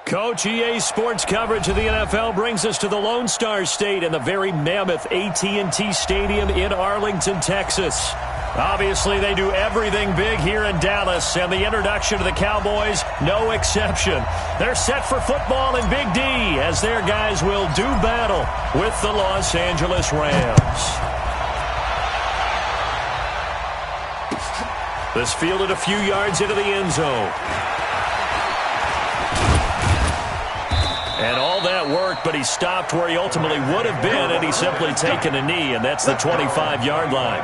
Coach, EA Sports coverage of the NFL brings us to the Lone Star State and the very mammoth AT&T Stadium in Arlington, Texas. Obviously, they do everything big here in Dallas, and the introduction to the Cowboys, no exception. They're set for football in Big D as their guys will do battle with the Los Angeles Rams. This fielded a few yards into the end zone. And all that worked, but he stopped where he ultimately would have been had he simply taken a knee, and that's the 25-yard line.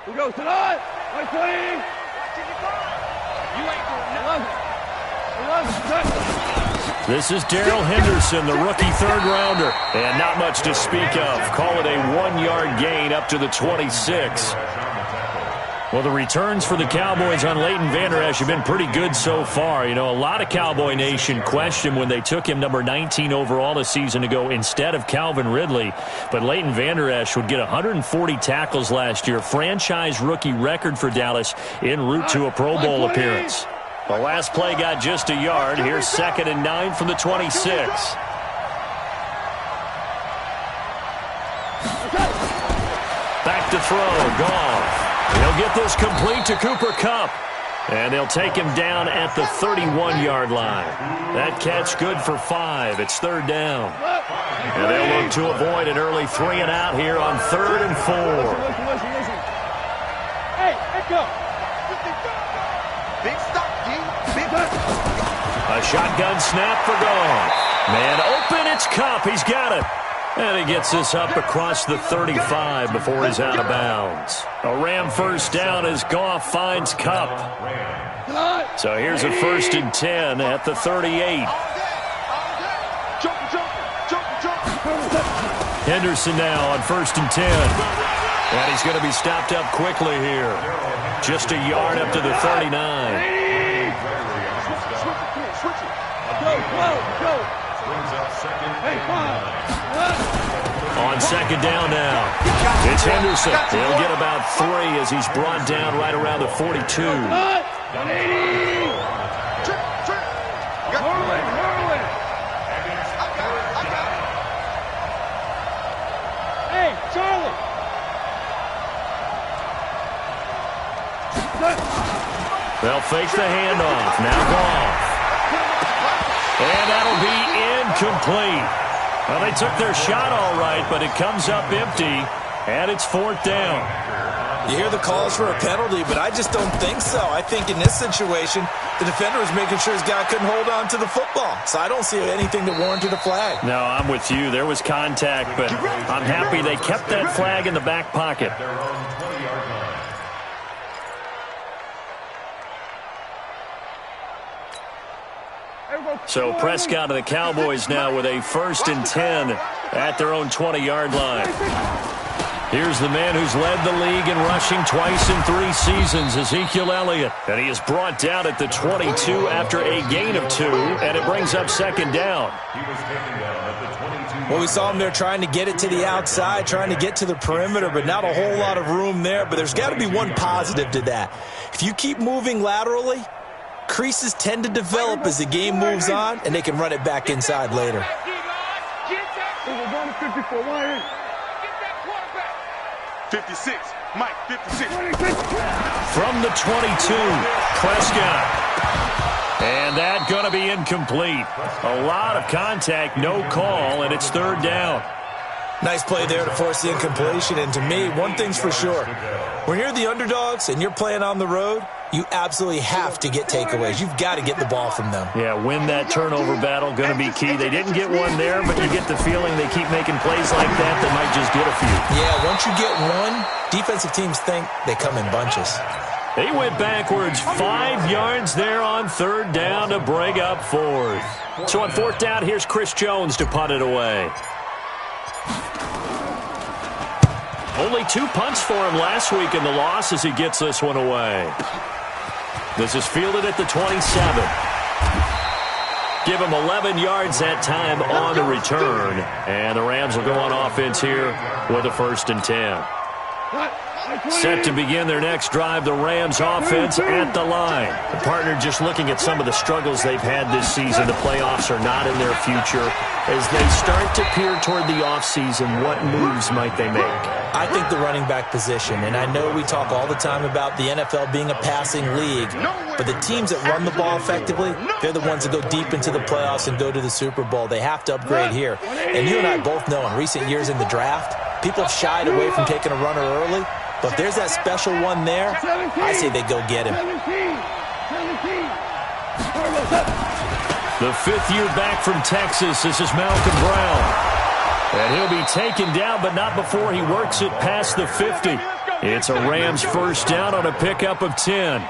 Who goes tonight? Right clean. This is Darrell Henderson, the rookie third-rounder. And not much to speak of. Call it a 1-yard gain up to the 26. Well, the returns for the Cowboys on Leighton Vander Esch have been pretty good so far. You know, a lot of Cowboy Nation questioned when they took him number 19 overall a season ago instead of Calvin Ridley. But Leighton Vander Esch would get 140 tackles last year, franchise rookie record for Dallas en route to a Pro Bowl appearance. The last play got just a yard. Here's 2nd and 9 from the 26. Back to throw. Goff. He'll get this complete to Cooper Kupp. And they'll take him down at the 31-yard line. That catch good for 5. It's 3rd down. And they'll look to avoid an early 3-and-out here on 3rd and 4. Hey, go. Big stop, G. Big stop. A shotgun snap for Goff. Man open, it's Kupp. He's got it. And he gets this up across the 35 before he's out of bounds. A Ram first down as Goff finds Kupp. So here's a 1st and 10 at the 38. Henderson now on 1st and 10. And he's going to be stopped up quickly here. Just a yard up to the 39. On 2nd down now. It's Henderson. He'll get about 3 as he's brought down right around the 42. Hey, Charlie. They'll fake the handoff. Now Goff. And that'll be incomplete. Well, they took their shot all right, but it comes up empty, and it's 4th down. You hear the calls for a penalty, but I just don't think so. I think in this situation, the defender was making sure his guy couldn't hold on to the football. So I don't see anything that warranted a flag. No, I'm with you. There was contact, but I'm happy they kept that flag in the back pocket. So Prescott and the Cowboys now with a 1st and 10 at their own 20-yard line. Here's the man who's led the league in rushing twice in 3 seasons, Ezekiel Elliott. And he is brought down at the 22 after a gain of 2, and it brings up 2nd down. Well, we saw him there trying to get it to the outside, trying to get to the perimeter, but not a whole lot of room there. But there's got to be one positive to that. If you keep moving laterally, creases tend to develop as the game moves on, and they can run it back inside later. 56, Mike, 56. From the 22, Prescott. And that going to be incomplete. A lot of contact, no call, and it's 3rd down. Nice play there to force the incompletion. And to me, one thing's for sure. When you're the underdogs and you're playing on the road, you absolutely have to get takeaways. You've got to get the ball from them. Yeah, win that turnover battle, going to be key. They didn't get one there, but you get the feeling they keep making plays like that. They might just get a few. Yeah, once you get one, defensive teams think they come in bunches. They went backwards 5 yards there on 3rd down to bring up 4th. So on 4th down, here's Chris Jones to punt it away. Only 2 punts for him last week in the loss as he gets this one away. This is fielded at the 27. Give him 11 yards that time on the return. And the Rams will go on offense here with a 1st and 10. Set to begin their next drive, the Rams offense at the line. The partner just looking at some of the struggles they've had this season. The playoffs are not in their future. As they start to peer toward the offseason, what moves might they make? I think the running back position, and I know we talk all the time about the NFL being a passing league, but the teams that run the ball effectively, they're the ones that go deep into the playoffs and go to the Super Bowl. They have to upgrade here. And you and I both know in recent years in the draft, people have shied away from taking a runner early. But if there's that special one there, I say they go get him. The 5th year back from Texas, this is Malcolm Brown. And he'll be taken down, but not before he works it past the 50. It's a Rams 1st down on a pickup of 10.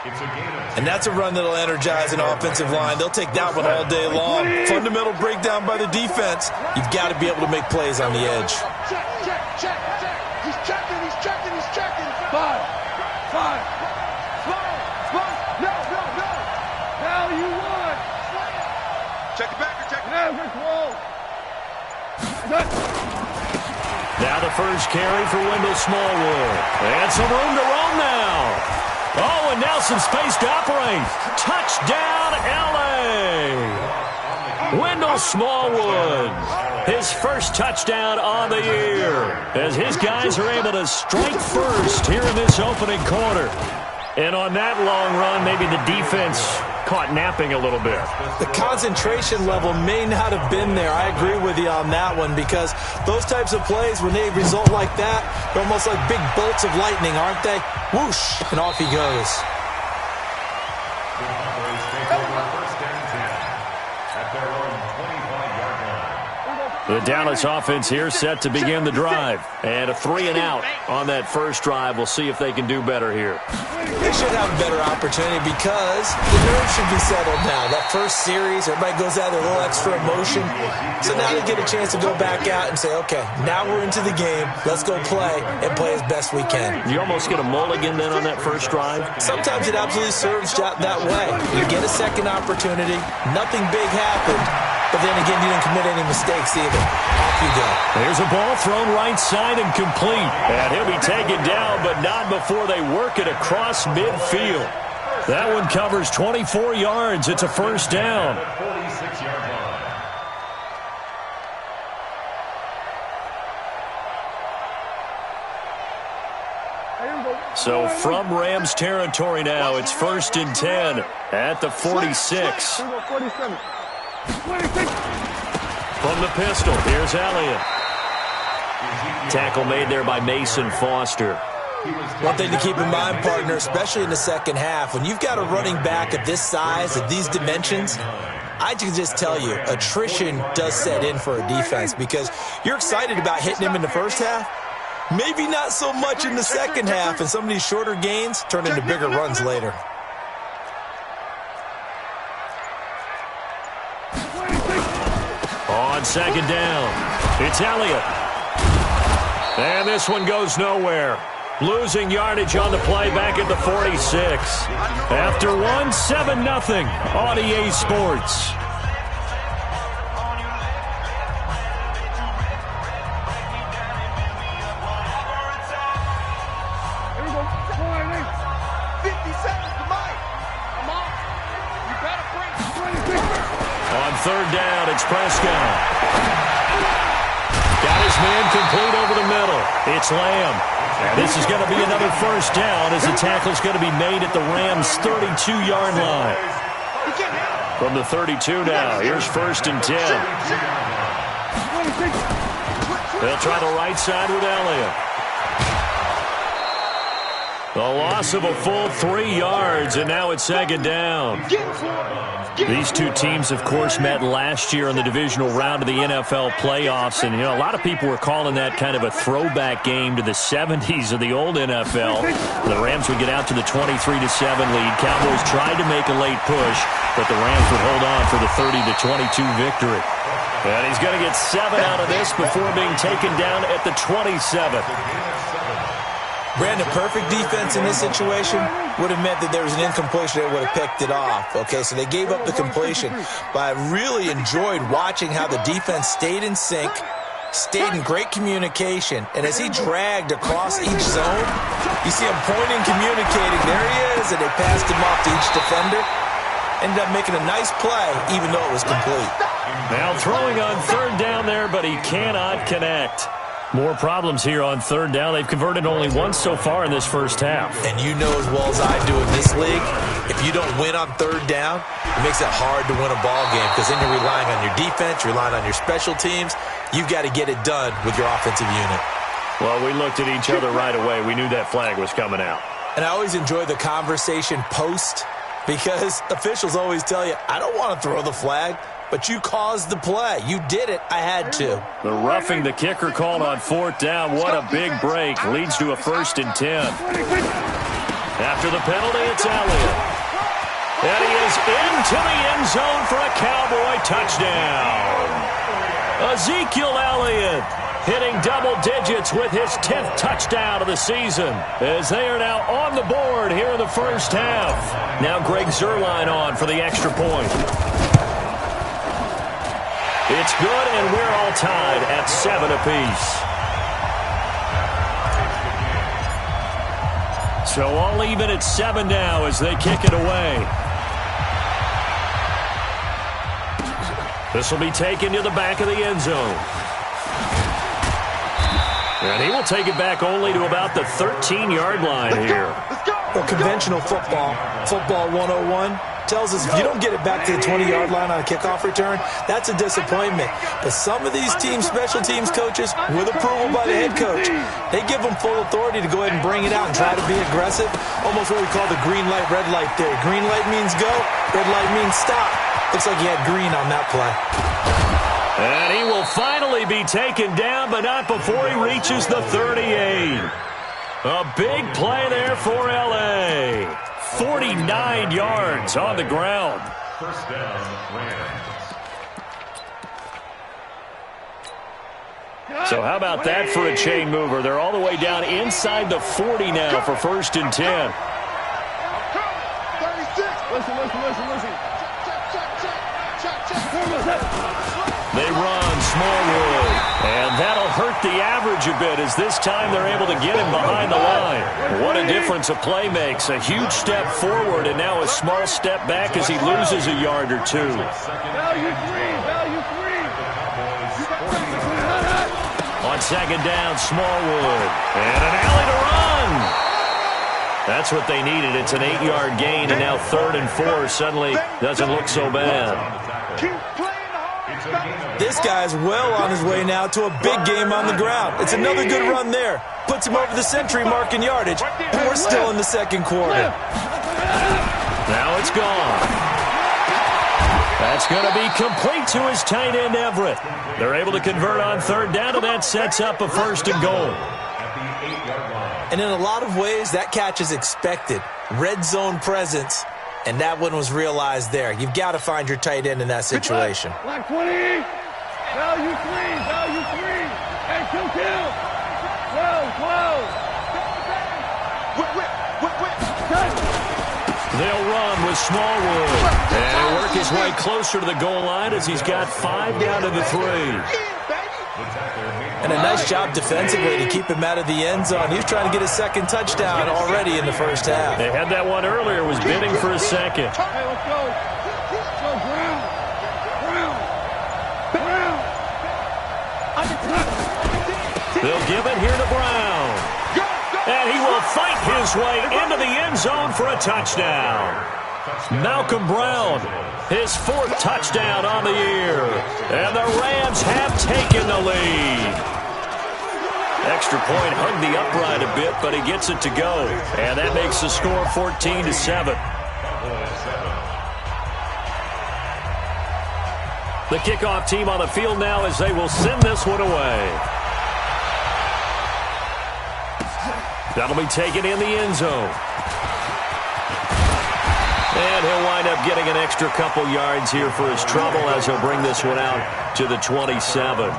And that's a run that'll energize an offensive line. They'll take that one all day long. Fundamental breakdown by the defense. You've got to be able to make plays on the edge. Check. He's checking. Five. No. Now you won. Check it back. Now the first carry for Wendell Smallwood. And some room to roam now. Oh, and now some space to operate. Touchdown, L.A. Wendell Smallwood. His first touchdown on the year. As his guys are able to strike first here in this opening quarter. And on that long run, maybe the defense caught napping a little bit. The concentration level may not have been there. I agree with you on that one because those types of plays, when they result like that, they're almost like big bolts of lightning, aren't they? Whoosh, and off he goes. The Dallas offense here set to begin the drive. And a 3-and-out on that first drive. We'll see if they can do better here. They should have a better opportunity because the nerves should be settled now. That first series, everybody goes out with a little extra emotion. So now they get a chance to go back out and say, okay, now we're into the game. Let's go play and play as best we can. You almost get a mulligan then on that first drive? Sometimes it absolutely serves that way. You get a second opportunity. Nothing big happened. But then again, you didn't commit any mistakes either. Off you go. There's a ball thrown right side and complete. And he'll be taken down, but not before they work it across midfield. That one covers 24 yards. It's a 1st down. So from Rams territory now, it's 1st and 10 at the 46. From the pistol, here's Elliott. Tackle made there by Mason Foster. One thing to keep in mind, partner, especially in the second half, when you've got a running back of this size, of these dimensions, I can just tell you, attrition does set in for a defense because you're excited about hitting him in the first half. Maybe not so much in the second half, and some of these shorter gains turn into bigger runs later. On 2nd down, it's Elliott. And this one goes nowhere. Losing yardage on the play back at the 46. After one, 7-0 on EA Sports. On 3rd down, it's Prescott. Got his man complete over the middle. It's Lamb. And this is going to be another 1st down as the tackle's going to be made at the Rams' 32-yard line. From the 32 now, here's 1st and 10. They'll try the right side with Elliott. The loss of a full 3 yards, and now it's 2nd down. These two teams, of course, met last year in the divisional round of the NFL playoffs, and, you know, a lot of people were calling that kind of a throwback game to the 70s of the old NFL. The Rams would get out to the 23-7 lead. Cowboys tried to make a late push, but the Rams would hold on for the 30-22 victory. And he's going to get 7 out of this before being taken down at the 27. Brandon, perfect defense in this situation would have meant that there was an incompletion that would have picked it off. Okay, so they gave up the completion, but I really enjoyed watching how the defense stayed in sync, stayed in great communication, and as he dragged across each zone, you see him pointing, communicating. There he is, and they passed him off to each defender. Ended up making a nice play, even though it was complete. Now throwing on third down there, but he cannot connect. More problems here on third down. They've converted only once so far in this first half. And you know as well as I do in this league, if you don't win on third down, it makes it hard to win a ball game because then you're relying on your defense, you're relying on your special teams. You've got to get it done with your offensive unit. Well, we looked at each other right away. We knew that flag was coming out. And I always enjoy the conversation post because officials always tell you, I don't want to throw the flag. But you caused the play. You did it. I had to. The roughing the kicker called on fourth down. What a big break. Leads to a 1st and 10. After the penalty, it's Elliott. And he is into the end zone for a Cowboy touchdown. Ezekiel Elliott hitting double digits with his 10th touchdown of the season as they are now on the board here in the first half. Now Greg Zuerlein on for the extra point. It's good, and we're all tied at 7 apiece. So all even at 7 now as they kick it away. This will be taken to the back of the end zone. And he will take it back only to about the 13-yard line here. Well, conventional football 101, tells us if you don't get it back to the 20-yard line on a kickoff return, that's a disappointment. But some of these teams, special teams coaches, with approval by the head coach, they give them full authority to go ahead and bring it out and try to be aggressive. Almost what we call the green light, red light theory. Green light means go, red light means stop. Looks like he had green on that play. And he will finally be taken down, but not before he reaches the 38. A big play there for L.A. 49 yards on the ground. First down, Rams. So how about that for a chain mover? They're all the way down inside the 40 now for 1st and 10. 36. Listen. They run Smallwood, and that'll hurt the average a bit as this time they're able to get him behind the line. What a difference a play makes. A huge step forward and now a small step back as he loses a yard or two. Value three. On 2nd down, Smallwood, and an alley to run. That's what they needed. It's an 8-yard gain, and now 3rd and 4 suddenly doesn't look so bad. Keep playing hard. This guy's well on his way now to a big game on the ground. It's another good run there. Puts him over the century mark in yardage, and we're still in the 2nd quarter. Now it's gone. That's going to be complete to his tight end, Everett. They're able to convert on 3rd down, and that sets up a 1st and goal. And in a lot of ways, that catch is expected. Red zone presence, and that one was realized there. You've got to find your tight end in that situation. Black 20. Value three. And kill. 12. They'll run with Smallwood. And he'll work his way closer to the goal line as he's got 5 down to the 3. And a nice job defensively to keep him out of the end zone. He was trying to get his 2nd touchdown already in the first half. They had that one earlier, was bidding for a 2nd. Hey, let's go. Brown. They'll give it here to Brown. And he will fight his way into the end zone for a touchdown. Malcolm Brown, his 4th touchdown on the year. And the Rams have taken the lead. Extra point hugged the upright a bit, but he gets it to go. And that makes the score 14-7. The kickoff team on the field now as they will send this one away. That'll be taken in the end zone. And he'll wind up getting an extra couple yards here for his trouble as he'll bring this one out to the 27.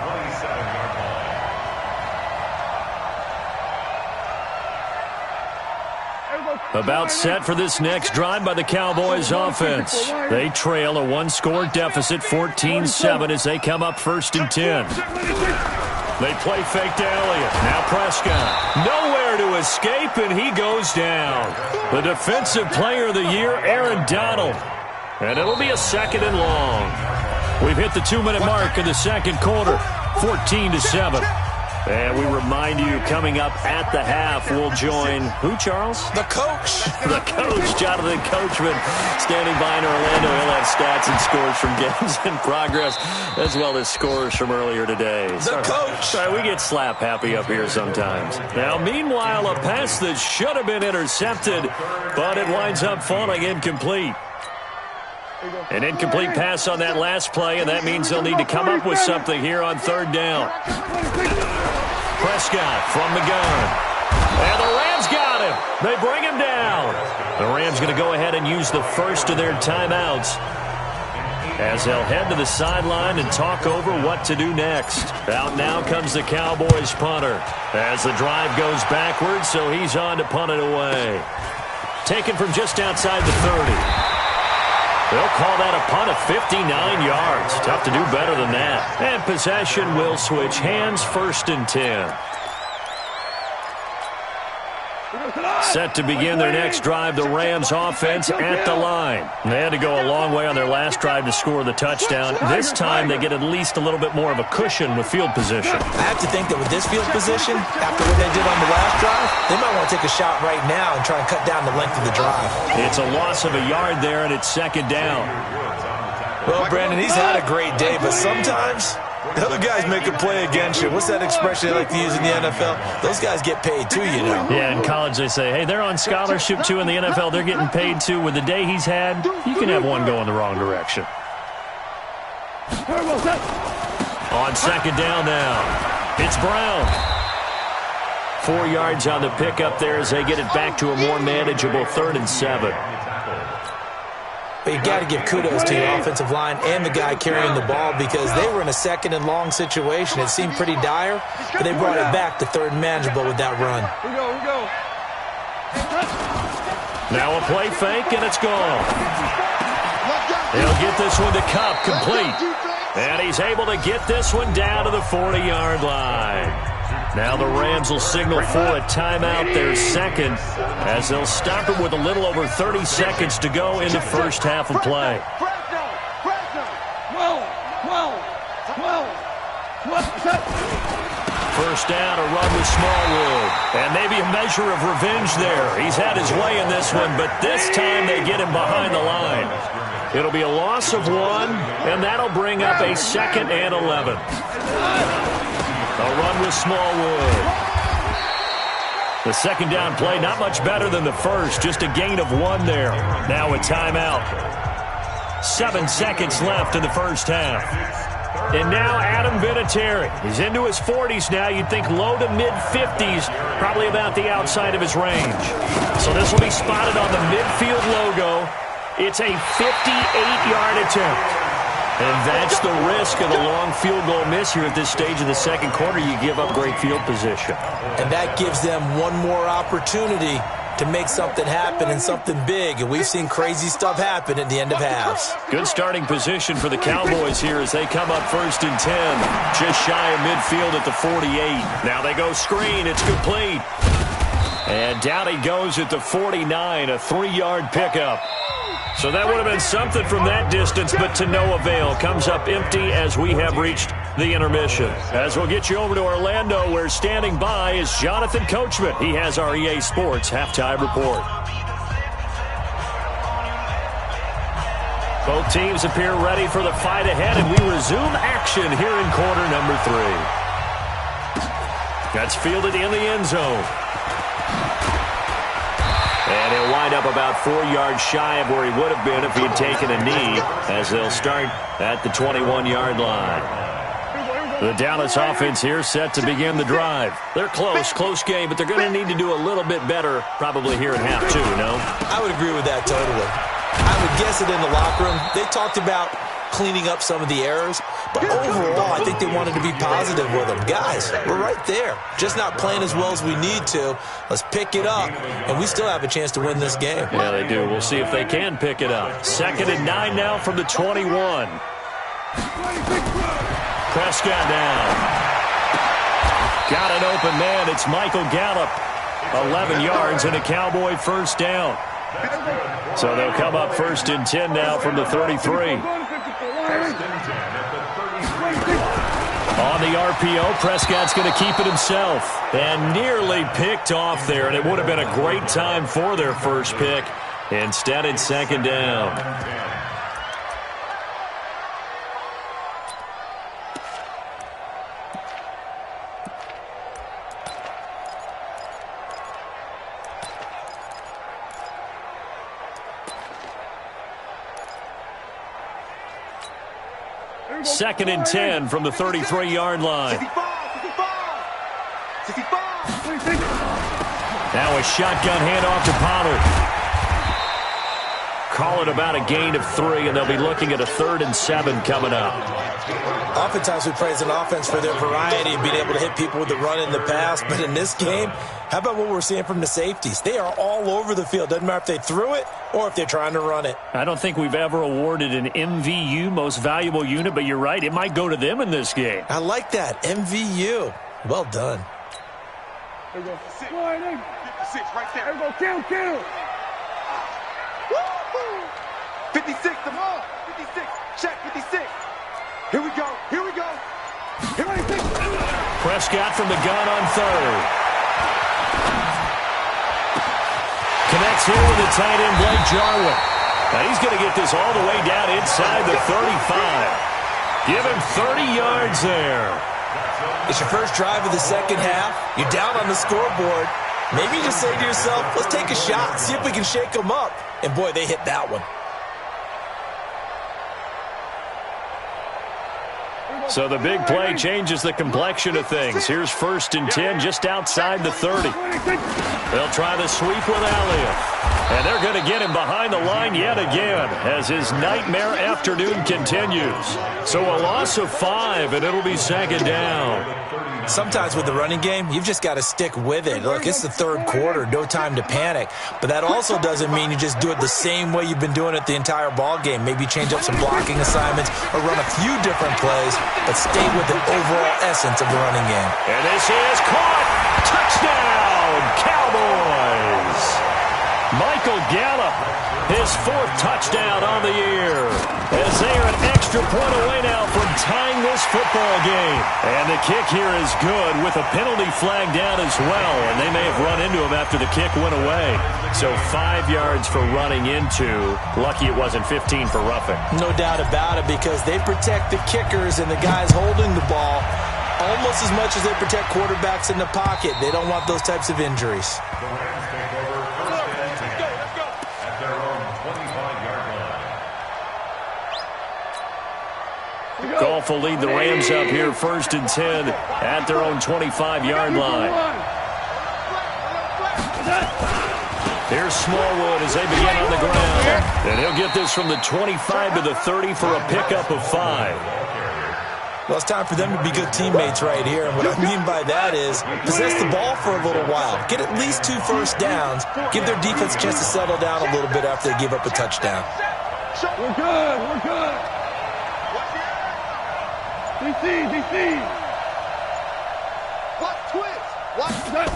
About set for this next drive by the Cowboys offense. They trail a one-score deficit, 14-7, as they come up 1st and 10. They play fake to Elliott. Now Prescott. Nowhere to escape, and he goes down. The defensive player of the year, Aaron Donald. And it'll be a 2nd and long. We've hit the 2-minute mark in the second quarter, 14-7. And we remind you, coming up at the half, we'll join who, Charles? The coach. The coach, Jonathan Coachman, standing by in Orlando. He'll have stats and scores from games in progress, as well as scores from earlier today. The coach. Sorry, we get slap happy up here sometimes. Now, meanwhile, a pass that should have been intercepted, but it winds up falling incomplete. An incomplete pass on that last play, and that means they'll need to come up with something here on 3rd down. Prescott from the gun. And the Rams got him. They bring him down. The Rams going to go ahead and use the first of their timeouts as they'll head to the sideline and talk over what to do next. Out now comes the Cowboys punter as the drive goes backwards, so he's on to punt it away. Taken from just outside the 30. They'll call that a punt of 59 yards. Tough to do better than that. And possession will switch hands, 1st and 10. Set to begin their next drive, the Rams offense at the line. They had to go a long way on their last drive to score the touchdown. This time they get at least a little bit more of a cushion with field position. I have to think that with this field position, after what they did on the last drive, they might want to take a shot right now and try and cut down the length of the drive. It's a loss of a yard there, and it's 2nd down. Well, Brandon, he's had a great day, but sometimes the other guys make a play against you. What's that expression they like to use in the NFL? Those guys get paid too, you know. Yeah, in college they say, hey, they're on scholarship too. In the NFL, they're getting paid too. With the day he's had, you can have one going the wrong direction. On 2nd down now, it's Brown. 4 yards on the pickup there as they get it back to a more manageable 3rd and 7. But you got to give kudos to your offensive line and the guy carrying the ball because they were in a 2nd and long situation. It seemed pretty dire, but they brought it back to 3rd and manageable with that run. We go. Now a play fake, and it's gone. He'll get this one to Kupp, complete. And he's able to get this one down to the 40-yard line. Now the Rams will signal for a timeout, their 2nd, as they'll stop it with a little over 30 seconds to go in the first half of play. First down, a run with Smallwood. And maybe a measure of revenge there. He's had his way in this one, but this time they get him behind the line. It'll be a loss of 1, and that'll bring up a 2nd and 11. A run with Smallwood. The 2nd down play, not much better than the first. Just a gain of 1 there. Now a timeout. 7 seconds left in the first half. And now Adam Vinatieri. He's into his 40s now. You'd think low to mid-50s, probably about the outside of his range. So this will be spotted on the midfield logo. It's a 58-yard attempt. And that's the risk of the long field goal miss here at this stage of the second quarter. You give up great field position. And that gives them one more opportunity to make something happen and something big. And we've seen crazy stuff happen at the end of halves. Good starting position for the Cowboys here as they come up 1st and 10. Just shy of midfield at the 48. Now they go screen. It's complete. And down he goes at the 49, a 3-yard pickup. So that would have been something from that distance, but to no avail. Comes up empty as we have reached the intermission. As we'll get you over to Orlando, where standing by is Jonathan Coachman. He has our EA Sports halftime report. Both teams appear ready for the fight ahead, and we resume action here in quarter number 3. That's fielded in the end zone. And he'll wind up about 4 yards shy of where he would have been if he had taken a knee, as they'll start at the 21-yard line. The Dallas offense here set to begin the drive. They're close game, but they're going to need to do a little bit better probably here in half 2, no? I would agree with that totally. I would guess it in the locker room. They talked about cleaning up some of the errors. But overall, I think they wanted to be positive with them. Guys, we're right there. Just not playing as well as we need to. Let's pick it up, and we still have a chance to win this game. Yeah, they do. We'll see if they can pick it up. 2nd and 9 now from the 21. Prescott down. Got an open man. It's Michael Gallup. 11 yards and a Cowboy first down. So they'll come up 1st and 10 now from the 33. On the RPO, Prescott's going to keep it himself. And nearly picked off there, and it would have been a great time for their first pick. Instead, it's 2nd down. Second and 10 from the 33-yard line. Now a shotgun handoff to Pollard. Call it about a gain of 3, and they'll be looking at a 3rd and 7 coming up. Oftentimes we praise an offense for their variety of being able to hit people with the run in the pass, but in this game, how about what we're seeing from the safeties? They are all over the field. Doesn't matter if they threw it or if they're trying to run it. I don't think we've ever awarded an MVU, most valuable unit, but you're right, it might go to them in this game. I like that, MVU. Well done. There you go. 56 right there. There you go. Count. 56, come on. 56. Check 56. Here we go. Here we go. Prescott from the gun on 3rd. Connects here with the tight end, Blake Jarwin. Now he's going to get this all the way down inside the 35. Give him 30 yards there. It's your first drive of the second half. You're down on the scoreboard. Maybe you just say to yourself, let's take a shot, see if we can shake them up. And boy, they hit that one. So the big play changes the complexion of things. Here's 1st and 10 just outside the 30. They'll try the sweep with Elliott. And they're going to get him behind the line yet again as his nightmare afternoon continues. So a loss of 5, and it'll be 2nd down. Sometimes with the running game, you've just got to stick with it. Look, it's the 3rd quarter, no time to panic. But that also doesn't mean you just do it the same way you've been doing it the entire ball game. Maybe change up some blocking assignments or run a few different plays, but stay with the overall essence of the running game. And this is caught. Touchdown, Cowboys. Michael Gallup, his 4th touchdown on the year, as they are an extra point away now from tying this football game. And the kick here is good with a penalty flag down as well, and they may have run into him after the kick went away. So 5 yards for running into. Lucky it wasn't 15 for roughing. No doubt about it, because they protect the kickers and the guys holding the ball almost as much as they protect quarterbacks in the pocket. They don't want those types of injuries. Goff will lead the Rams up here 1st and 10 at their own 25-yard line. Here's Smallwood as they begin on the ground. And he'll get this from the 25 to the 30 for a pickup of 5. Well, it's time for them to be good teammates right here. And what I mean by that is possess the ball for a little while. Get at least 2 first downs. Give their defense a chance to settle down a little bit after they give up a touchdown. We're good. DC. Watch twist. Watch that.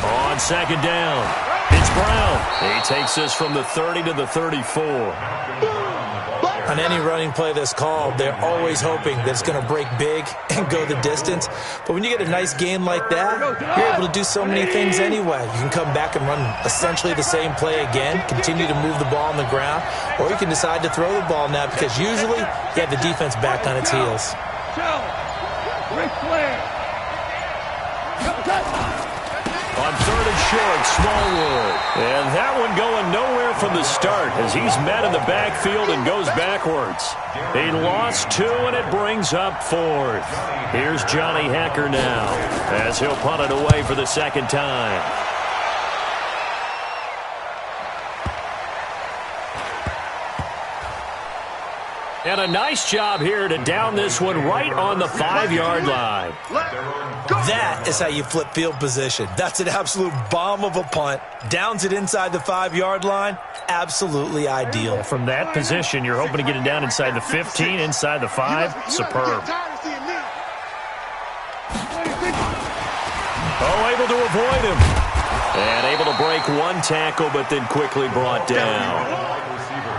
On 2nd down, it's Brown. He takes this from the 30 to the 34. On any running play that's called, they're always hoping that it's going to break big and go the distance. But when you get a nice gain like that, you're able to do so many things anyway. You can come back and run essentially the same play again, continue to move the ball on the ground, or you can decide to throw the ball now because usually you have the defense back on its heels. Ric Flair. On 3rd and short, Smallwood. And that one going nowhere from the start as he's met in the backfield and goes backwards. He lost 2, and it brings up 4th. Here's Johnny Hacker now as he'll punt it away for the 2nd time. And a nice job here to down this one right on the 5-yard line. That is how you flip field position. That's an absolute bomb of a punt. Downs it inside the 5-yard line. Absolutely ideal. From that position, you're hoping to get it down inside the 15, inside the 5. Superb. Oh, able to avoid him. And able to break one tackle, but then quickly brought down.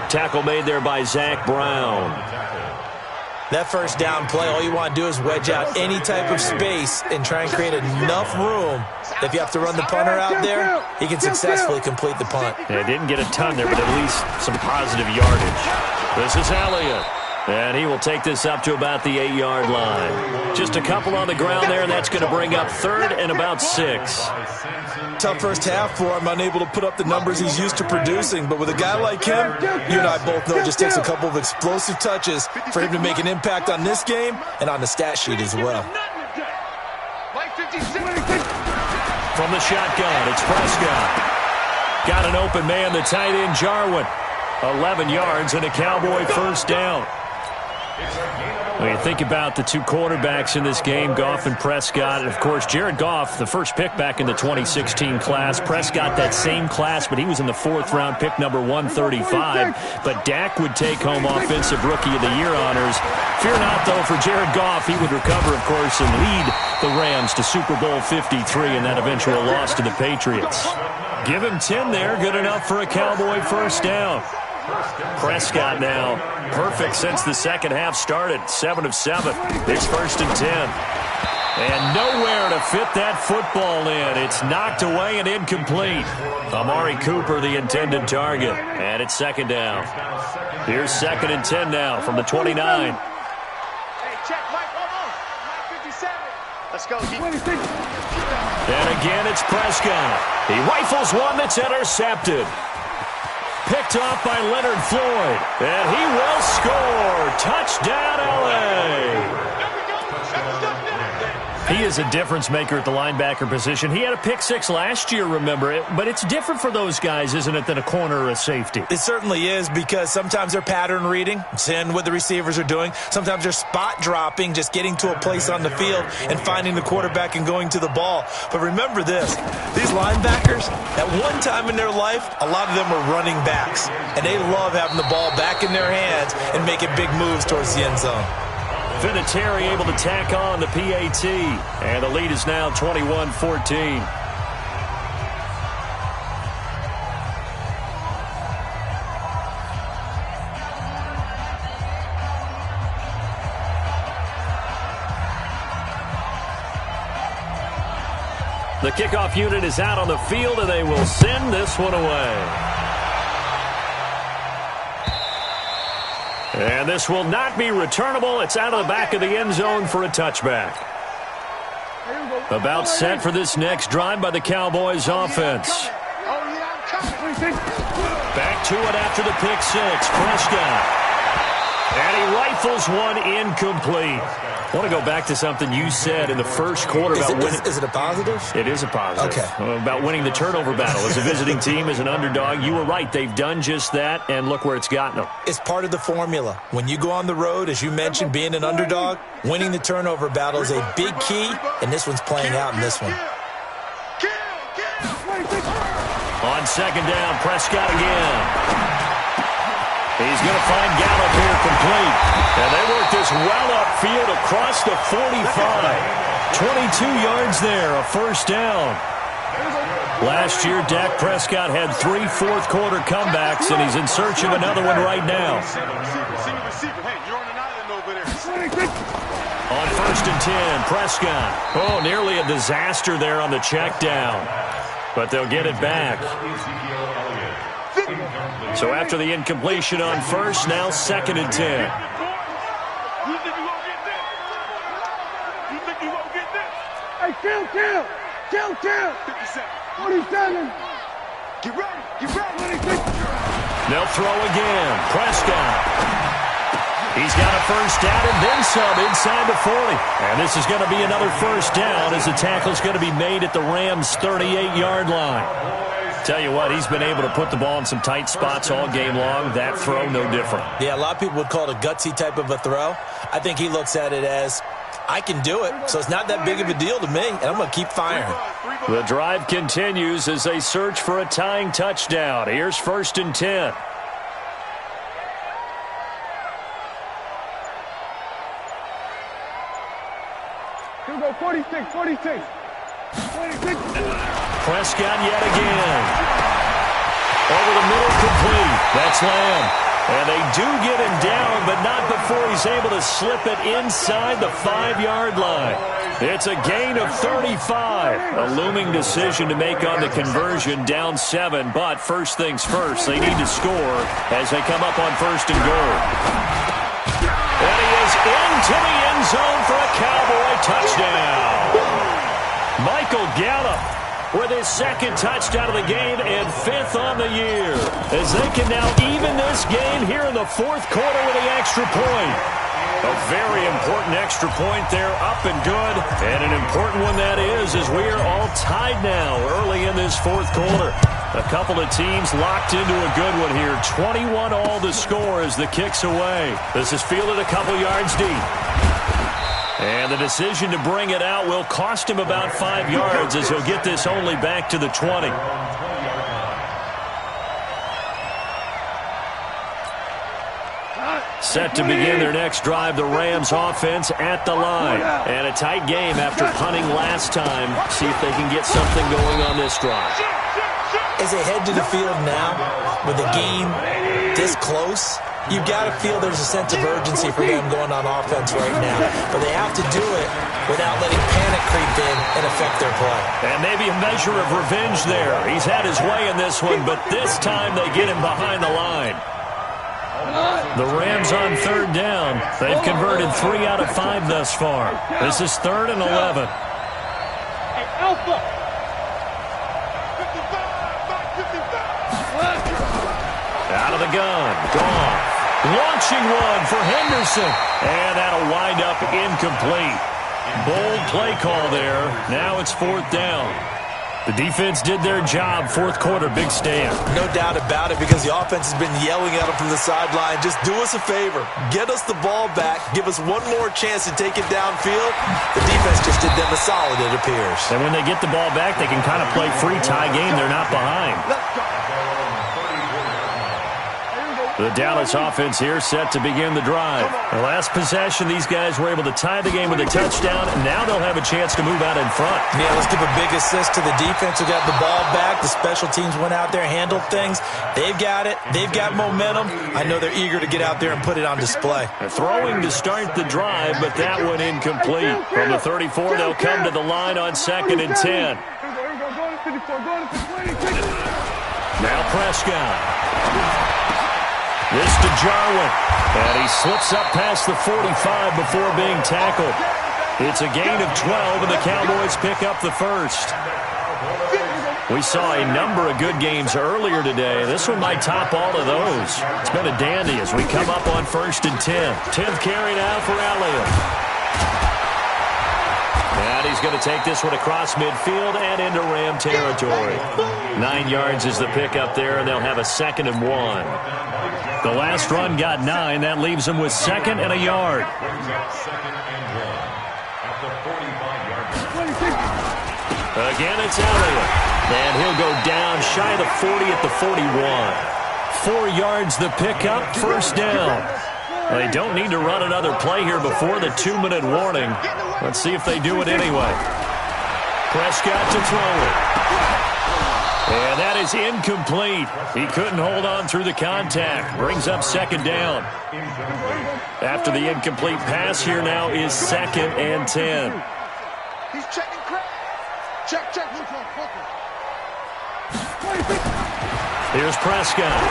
Tackle made there by Zach Brown. That first down play, all you want to do is wedge out any type of space and try and create enough room. If you have to run the punter out there, he can successfully complete the punt. Yeah, didn't get a ton there, but at least some positive yardage. This is Elliott. And he will take this up to about the 8-yard line. Just a couple on the ground there, and that's going to bring up 3rd and about 6. Tough first half for him, unable to put up the numbers he's used to producing. But with a guy like him, you and I both know it just takes a couple of explosive touches for him to make an impact on this game and on the stat sheet as well. From the shotgun, it's Prescott. Got an open man, the tight end, Jarwin. 11 yards and a Cowboy first down. When you think about the two quarterbacks in this game, Goff and Prescott, and of course, Jared Goff, the first pick back in the 2016 class. Prescott, that same class, but he was in the 4th round, pick number 135. But Dak would take home Offensive Rookie of the Year honors. Fear not, though, for Jared Goff. He would recover, of course, and lead the Rams to Super Bowl 53 and that eventual loss to the Patriots. Give him 10 there, good enough for a Cowboy first down. Prescott now perfect since the second half started. 7 of 7. It's 1st and 10. And nowhere to fit that football in. It's knocked away and incomplete. Amari Cooper, the intended target. And it's 2nd down. Here's 2nd and 10 now from the 29. Hey, check, Mike, hold on. Mike 57. Let's go. And again, it's Prescott. He rifles one that's intercepted. Picked off by Leonard Floyd. And he will score. Touchdown, L.A. He is a difference maker at the linebacker position. He had a pick 6 last year, remember it. But it's different for those guys, isn't it, than a corner or a safety? It certainly is, because sometimes they're pattern reading, seeing what the receivers are doing. Sometimes they're spot dropping, just getting to a place on the field and finding the quarterback and going to the ball. But remember this, these linebackers, at one time in their life, a lot of them were running backs. And they love having the ball back in their hands and making big moves towards the end zone. Vinatieri able to tack on the PAT. And the lead is now 21-14. The kickoff unit is out on the field, and they will send this one away. And this will not be returnable. It's out of the back of the end zone for a touchback. About set for this next drive by the Cowboys offense. Back to it after the pick 6. Prescott. And he rifles one incomplete. I want to go back to something you said in the first quarter about winning. Is it a positive? It is a positive. Okay. About winning the turnover battle. As a visiting team, as an underdog, you were right. They've done just that, and look where it's gotten them. It's part of the formula. When you go on the road, as you mentioned, being an underdog, winning the turnover battle is a big key, and this one's playing out in this one. On 2nd down, Prescott again. He's going to find Gallup here complete. And they work this well upfield across the 45. 22 yards there, a first down. Last year, Dak Prescott had 3 fourth-quarter comebacks, and he's in search of another one right now. On 1st and 10, Prescott. Oh, nearly a disaster there on the check down. But they'll get it back. So after the incompletion on 1st, now 2nd and 10. You think you won't get this? You think you won't get this? Hey, kill. 57. 47. Get ready. They'll throw again. Prescott. He's got a first down and then some inside the 40. And this is going to be another first down as the tackle's going to be made at the Rams' 38-yard line. Tell you what, he's been able to put the ball in some tight spots all game long. That throw, no different. Yeah, a lot of people would call it a gutsy type of a throw. I think he looks at it as, I can do it, so it's not that big of a deal to me, and I'm going to keep firing. The drive continues as they search for a tying touchdown. Here's 1st and 10. Here we go, 46, 46. 46. Prescott yet again. Over the middle, complete. That's Lamb. And they do get him down, but not before he's able to slip it inside the 5-yard line. It's a gain of 35. A looming decision to make on the conversion, down 7. But first things first, they need to score as they come up on 1st and goal. And he is into the end zone for a Cowboy touchdown. Michael Gallup with his 2nd touchdown of the game and 5th on the year, as they can now even this game here in the 4th quarter with the extra point. A very important extra point there, up and good, and an important one that is, as we are all tied now early in this 4th quarter. A couple of teams locked into a good one here. 21 all to score as the kick's away. This is fielded a couple yards deep. And the decision to bring it out will cost him about 5 yards, as he'll get this only back to the 20. Set to begin their next drive, the Rams offense at the line. And a tight game after punting last time. See if they can get something going on this drive. As they head to the field now, with the game this close, you've got to feel there's a sense of urgency for them going on offense right now. But they have to do it without letting panic creep in and affect their play. And maybe a measure of revenge there. He's had his way in this one, but this time they get him behind the line. The Rams on 3rd down. They've converted 3 out of 5 thus far. This is 3rd and 11. Hey, Alpha. 55, 55. Out of the gun. Gone. Launching one for Henderson. And that'll wind up incomplete. Bold play call there. Now it's 4th down. The defense did their job. 4th quarter, big stand. No doubt about it, because the offense has been yelling at them from the sideline. Just do us a favor. Get us the ball back. Give us one more chance to take it downfield. The defense just did them a solid, it appears. And when they get the ball back, they can kind of play free tie game. They're not behind. The Dallas offense here set to begin the drive. The last possession, these guys were able to tie the game with a touchdown, and now they'll have a chance to move out in front. Yeah, let's give a big assist to the defense who got the ball back. The special teams went out there, handled things. They've got it. They've got momentum. I know they're eager to get out there and put it on display. Throwing to start the drive, but that one incomplete. From the 34, they'll come to the line on 2nd and 10. Now Prescott. This to Jarwin, and he slips up past the 45 before being tackled. It's a gain of 12, and the Cowboys pick up the 1st. We saw a number of good games earlier today. This one might top all of those. It's been a dandy as we come up on 1st and 10. 10th carry now for Elliott. And he's going to take this one across midfield and into Ram territory. 9 yards is the pickup there, and they'll have a 2nd and 1. The last run got 9. That leaves them with 2nd and a yard. Again, it's Elliott. And he'll go down shy of the 40 at the 41. 4 yards the pickup, 1st down. They don't need to run another play here before the 2-minute warning. Let's see if they do it anyway. Prescott to throw it. And that is incomplete. He couldn't hold on through the contact. Brings up 2nd down. After the incomplete pass, here now is 2nd and 10. He's checking crack. Check. Here's Prescott.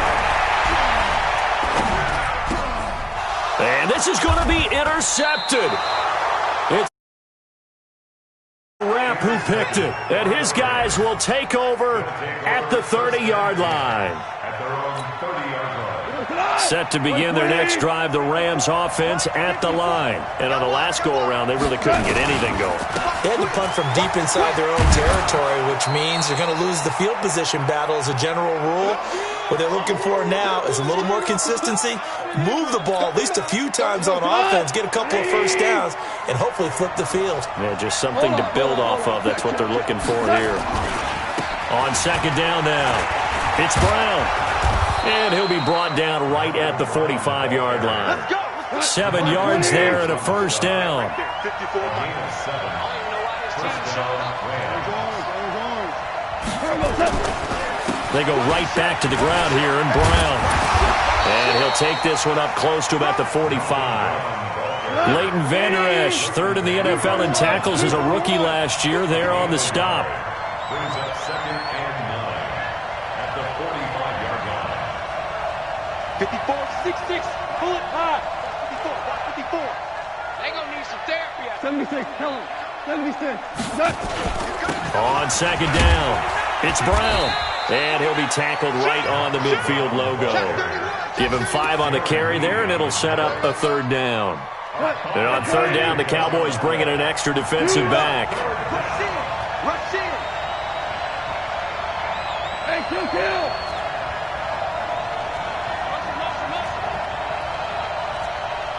And this is going to be intercepted. It's Rapp who picked it. And his guys will take over at the 30-yard line. set to begin their next drive, the Rams offense at the line. And on the last go-around, they really couldn't get anything going. They had to punt from deep inside their own territory, which means you're going to lose the field position battle as a general rule. What they're looking for now is a little more consistency, move the ball at least a few times on offense, get a couple of first downs, and hopefully flip the field. Yeah, just something to build off of. That's what they're looking for here. On second down now, it's Brown. And he'll be brought down right at the 45-yard line. 7 yards there and a first down. They go right back to the ground here, and Brown. And he'll take this one up close to about the 45. Leighton Vander Esch, third in the NFL in tackles as a rookie last year, there on the stop. Brings up 2nd and 9 at the 45-yard line. 54-6-6, pull it high. 54, 54. They gonna need some therapy. 76, tell him. 76. On second down, it's Brown. And he'll be tackled right on the midfield logo. Give him 5 on the carry there, and it'll set up a third down. And on third down, the Cowboys bring in an extra defensive back. Rush in. Hey, kill.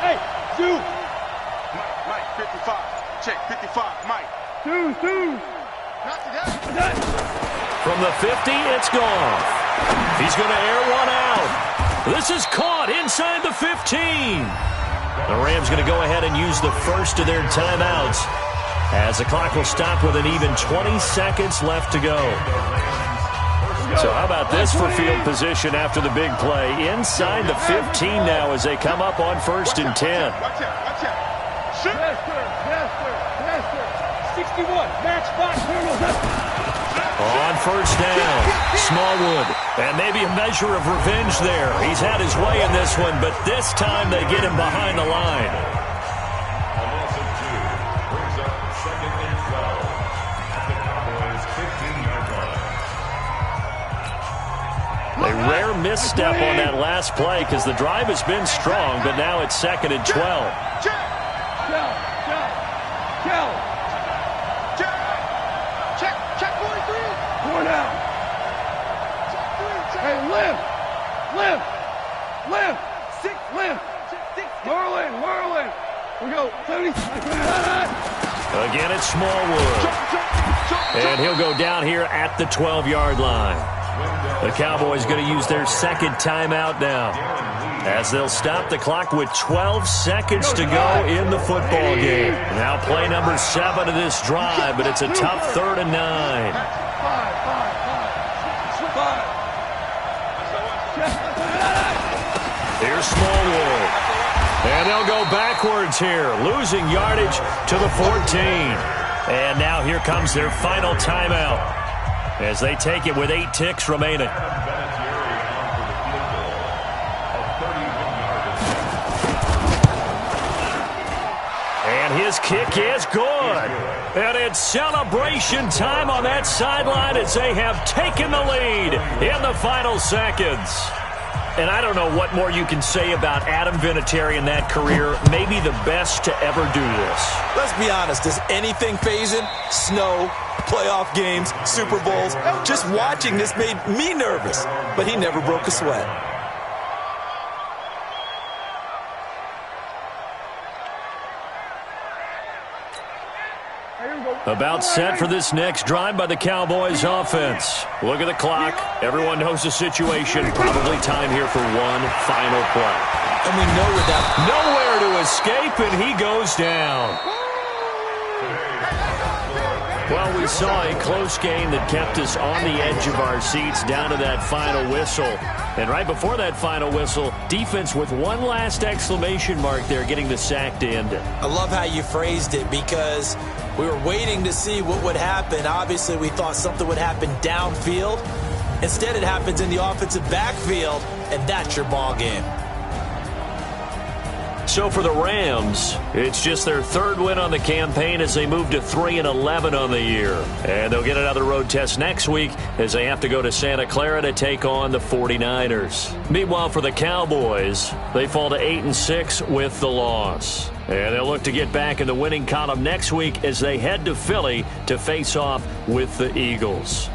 Hey, shoot. Mike, 55. Check, 55, Mike. Two. From the 50, it's gone. He's going to air one out. This is caught inside the 15. The Rams going to go ahead and use the first of their timeouts as the clock will stop with an even 20 seconds left to go. So how about this for field position after the big play? Inside the 15 now as they come up on 1st and 10. Watch out. Shoot. Yes, sir. 61, match 5, turtles. On first down, Smallwood, and maybe a measure of revenge there. He's had his way in this one, but this time they get him behind the line. A loss of 2 brings up 2nd and 12 at the Cowboys' 15-yard line. A rare misstep on that last play because the drive has been strong, but now it's 2nd and 12. Hey, lift. Merlin. We go. 70. Again, it's Smallwood. And he'll go down here at the 12-yard line. The Cowboys going to use their second timeout now, as they'll stop the clock with 12 seconds to go in the football game. Now play number 7 of this drive, but it's a tough 3rd and 9. Here's Smallwood. And they'll go backwards here, losing yardage to the 14. And now here comes their final timeout as they take it with 8 ticks remaining. And his kick is good. And it's celebration time on that sideline as they have taken the lead in the final seconds. And I don't know what more you can say about Adam Vinatieri in that career. Maybe the best to ever do this. Let's be honest. Does anything faze him? Snow, playoff games, Super Bowls. Just watching this made me nervous. But he never broke a sweat. About set for this next drive by the Cowboys offense. Look at the clock. Everyone knows the situation. Probably time here for one final play. And we know that nowhere to escape, and he goes down. Well, we saw a close game that kept us on the edge of our seats down to that final whistle. And right before that final whistle, defense with one last exclamation mark there, getting the sack to end it. I love how you phrased it because we were waiting to see what would happen. Obviously, we thought something would happen downfield. Instead, it happens in the offensive backfield, and that's your ball game. So for the Rams, it's just their third win on the campaign as they move to 3-11 on the year. And they'll get another road test next week as they have to go to Santa Clara to take on the 49ers. Meanwhile, for the Cowboys, they fall to 8-6 with the loss. And they'll look to get back in the winning column next week as they head to Philly to face off with the Eagles.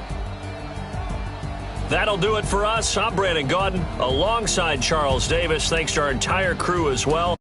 That'll do it for us. I'm Brandon Gaudin alongside Charles Davis. Thanks to our entire crew as well.